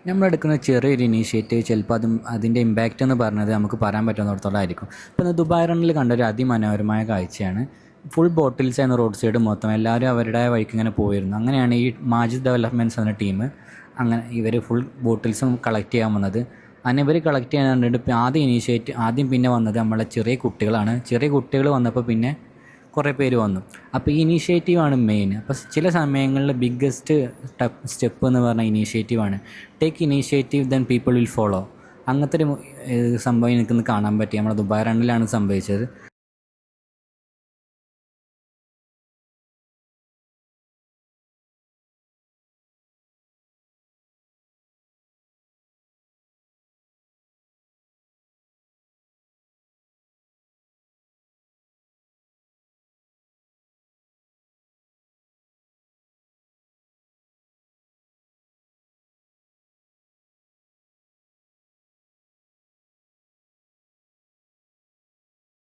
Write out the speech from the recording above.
നമ്മളെടുക്കുന്ന ചെറിയൊരു ഇനീഷ്യേറ്റീവ് ചിലപ്പോൾ അതിൻ്റെ ഇമ്പാക്റ്റ് എന്ന് പറഞ്ഞത് നമുക്ക് പറയാൻ പറ്റുന്നിടത്തോളം ആയിരിക്കും. ഇപ്പോൾ ദുബായ് റണ്ണിൽ കണ്ടൊരു അതിമനോഹരമായ കാഴ്ചയാണ്. ഫുൾ ബോട്ടിൽസ് ആയിരുന്നു റോഡ് സൈഡ് മൊത്തം. എല്ലാവരും അവരുടെ വഴിക്ക് ഇങ്ങനെ പോയിരുന്നു. അങ്ങനെയാണ് ഈ മാജിദ് ഡെവലപ്മെൻറ്റ്സ് എന്ന ടീം അങ്ങനെ ഇവർ ഫുൾ ബോട്ടിൽസും കളക്ട് ചെയ്യാൻ വന്നത്. അങ്ങനെ ഇവർ കളക്ട് ചെയ്യാൻ കണ്ടിട്ട് ആദ്യം പിന്നെ വന്നത് നമ്മളെ ചെറിയ കുട്ടികളാണ്. ചെറിയ കുട്ടികൾ വന്നപ്പോൾ പിന്നെ കുറേ പേര് വന്നു. അപ്പോൾ ഈ ഇനീഷ്യേറ്റീവാണ് മെയിൻ. അപ്പോൾ ചില സമയങ്ങളിൽ ബിഗ്ഗസ്റ്റ് സ്റ്റെപ്പ് എന്ന് പറഞ്ഞ ഇനീഷ്യേറ്റീവാണ്. Take initiative then people will follow. അങ്ങനത്തെ ഒരു സംഭവം എനിക്കൊന്ന് കാണാൻ പറ്റി. നമ്മുടെ ദുബായ് റണ്ണിലാണ് സംഭവിച്ചത്.